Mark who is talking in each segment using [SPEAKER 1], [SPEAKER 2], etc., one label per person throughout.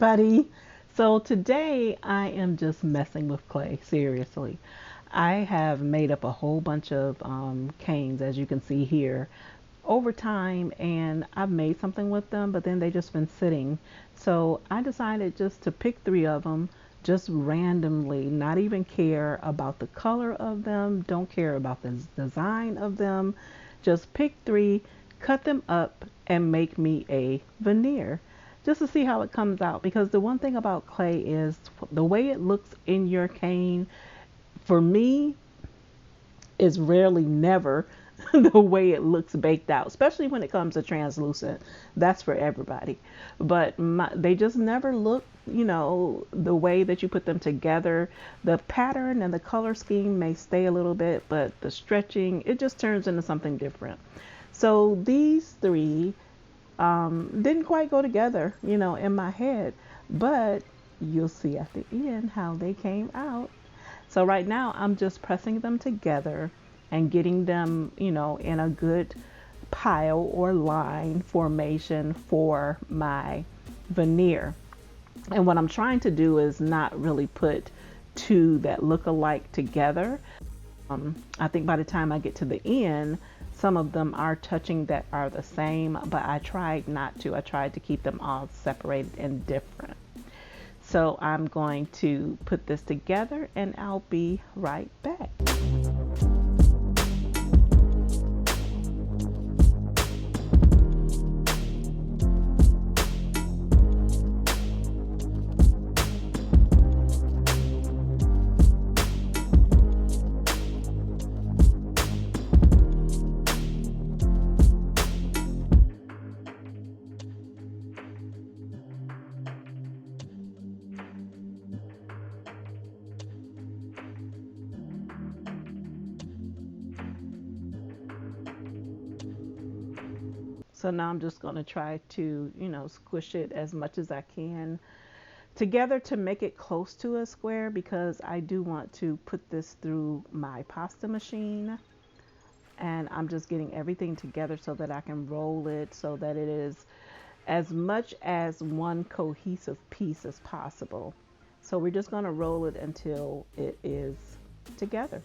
[SPEAKER 1] everybody. So today I am just messing with clay, seriously. I have made up a whole bunch of canes, as you can see here, over time, and I've made something with them, but then they just been sitting. So I decided just to pick three of them, just randomly, not even care about the color of them, don't care about the design of them, just pick three, cut them up, and make me a veneer just to see how it comes out. Because the one thing about clay is the way it looks in your cane, for me, is rarely never the way it looks baked out, especially when it comes to translucent. That's for everybody. But they just never look, the way that you put them together. The pattern and the color scheme may stay a little bit, but the stretching, it just turns into something different. So these three didn't quite go together, in my head, but you'll see at the end how they came out. So right now I'm just pressing them together and getting them, in a good pile or line formation for my veneer. And what I'm trying to do is not really put two that look alike together. I think by the time I get to the end, some of them are touching that are the same, but I tried not to. I tried to keep them all separated and different. So I'm going to put this together and I'll be right back. So now I'm just going to try to, squish it as much as I can together to make it close to a square, because I do want to put this through my pasta machine. And I'm just getting everything together so that I can roll it so that it is as much as one cohesive piece as possible. So we're just going to roll it until it is together.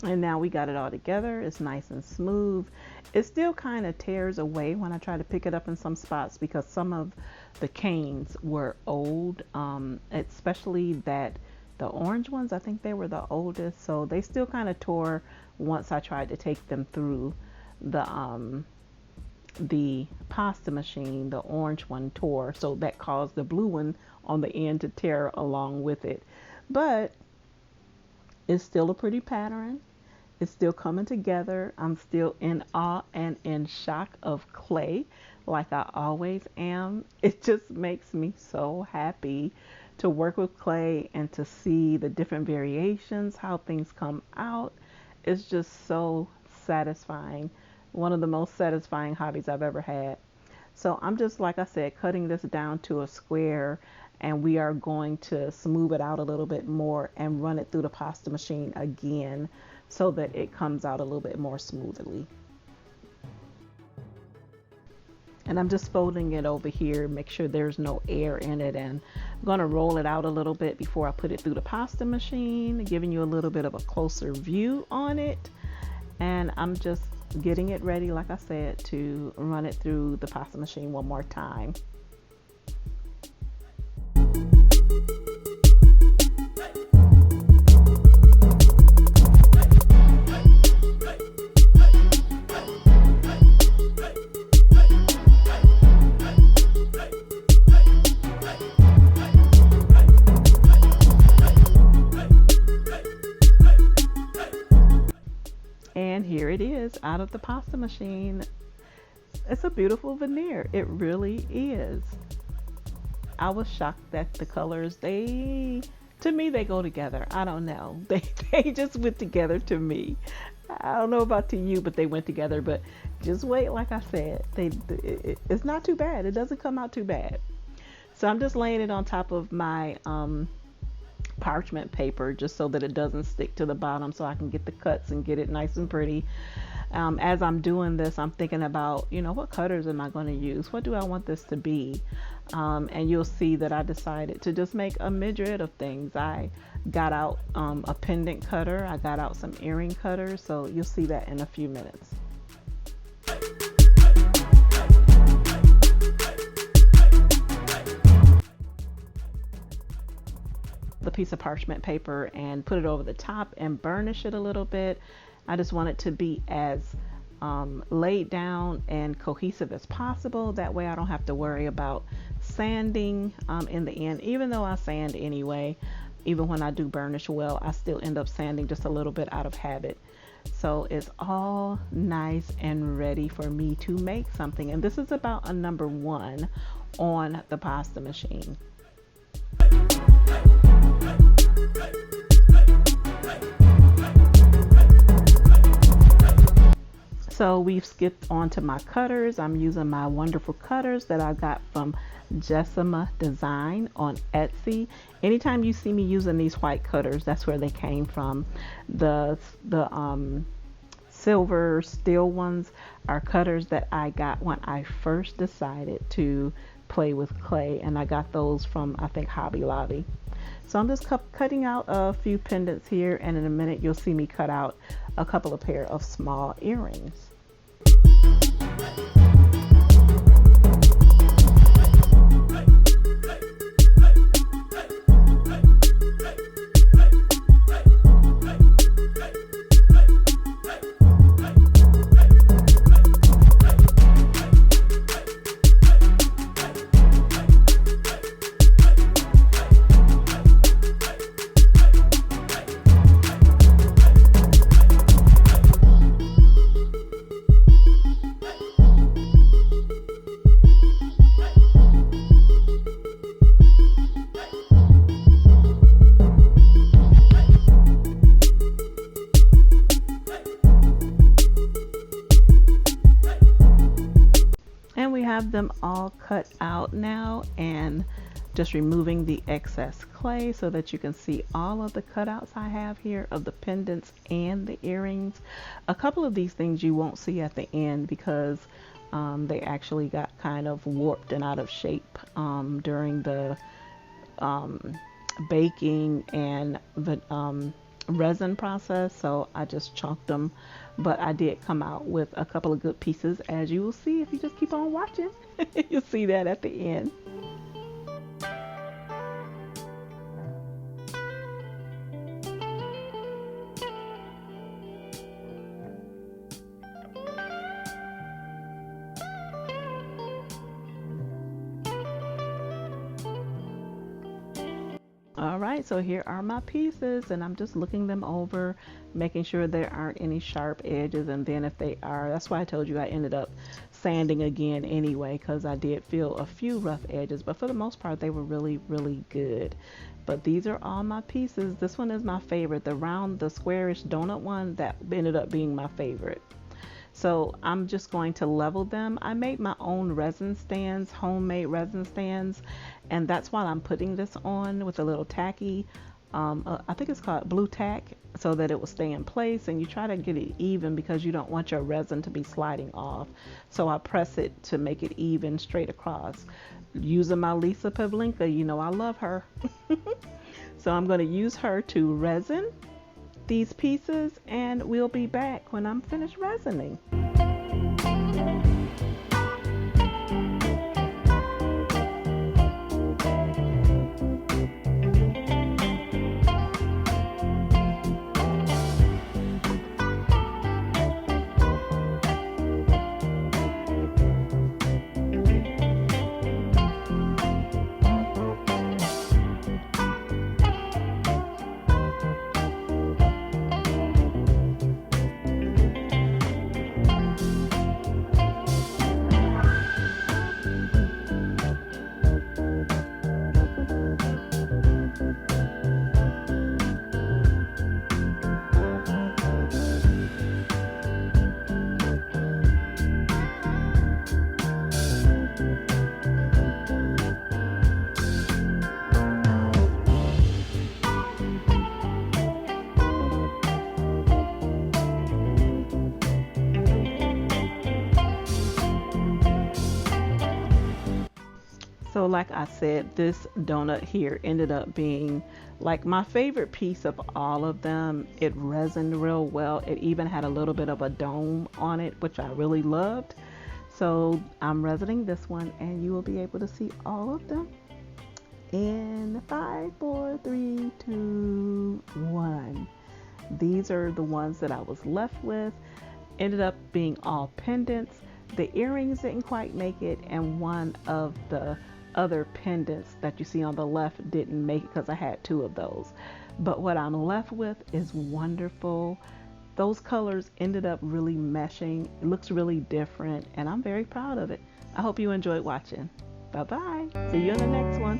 [SPEAKER 1] And now we got it all together. It's nice and smooth. It still kind of tears away when I try to pick it up in some spots, because some of the canes were old, especially the orange ones. I think they were the oldest, so they still kind of tore once I tried to take them through the pasta machine. The orange one tore, so that caused the blue one on the end to tear along with it. But it's still a pretty pattern. It's still coming together. I'm still in awe and in shock of clay, like I always am. It just makes me so happy to work with clay and to see the different variations, how things come out. It's just so satisfying. One of the most satisfying hobbies I've ever had. So I'm just, like I said, cutting this down to a square, and we are going to smooth it out a little bit more and run it through the pasta machine again so that it comes out a little bit more smoothly. And I'm just folding it over here, make sure there's no air in it, and I'm going to roll it out a little bit before I put it through the pasta machine, giving you a little bit of a closer view on it. And I'm just getting it ready, like I said, to run it through the pasta machine one more time. And here it is out of the pasta machine. It's a beautiful veneer. It really is. I was shocked that the colors, they To me, they go together. I don't know. They just went together to me. I don't know about to you, but they went together. But just wait, like I said, it's not too bad. It doesn't come out too bad. So I'm just laying it on top of my parchment paper just so that it doesn't stick to the bottom, so I can get the cuts and get it nice and pretty. As I'm doing this, I'm thinking about, what cutters am I going to use? What do I want this to be? And you'll see that I decided to just make a midget of things. I got out a pendant cutter. I got out some earring cutters. So you'll see that in a few minutes. The piece of parchment paper and put it over the top and burnish it a little bit. I just want it to be as laid down and cohesive as possible. That way I don't have to worry about sanding in the end. Even though I sand anyway, even when I do burnish well, I still end up sanding just a little bit out of habit. So it's all nice and ready for me to make something. And this is about a number 1 on the pasta machine. So we've skipped on to my cutters. I'm using my wonderful cutters that I got from Jessima Design on Etsy. Anytime you see me using these white cutters, that's where they came from. The silver steel ones are cutters that I got when I first decided to play with clay, and I got those from, I think, Hobby Lobby. So I'm just cutting out a few pendants here, and in a minute you'll see me cut out a couple of pair of small earrings. Have them all cut out now, and just removing the excess clay so that you can see all of the cutouts I have here of the pendants and the earrings. A couple of these things you won't see at the end because they actually got kind of warped and out of shape during the baking and the resin process, so I just chunked them. But I did come out with a couple of good pieces, as you will see if you just keep on watching. You'll see that at the end. Alright, so here are my pieces, and I'm just looking them over, making sure there aren't any sharp edges, and then if they are, that's why I told you I ended up sanding again anyway, because I did feel a few rough edges, but for the most part they were really good. But these are all my pieces. This one is my favorite, the round, the squarish donut one, that ended up being my favorite. So I'm just going to level them. I made my own resin stands, homemade resin stands, and that's why I'm putting this on with a little tacky, I think it's called blue tack, so that it will stay in place, and you try to get it even because you don't want your resin to be sliding off. So I press it to make it even straight across. Using my Lisa Pavlinka, you know I love her. So I'm going to use her to resin these pieces, and we'll be back when I'm finished resining. So like I said, this donut here ended up being like my favorite piece of all of them. It resined real well. It even had a little bit of a dome on it, which I really loved. So I'm resining this one, and you will be able to see all of them in 5, 4, 3, 2, 1. These are the ones that I was left with. Ended up being all pendants. The earrings didn't quite make it, and one of the other pendants that you see on the left didn't make it because I had 2 of those. But what I'm left with is wonderful. Those colors ended up really meshing. It looks really different, and I'm very proud of it. I hope you enjoyed watching. Bye bye. See you in the next one.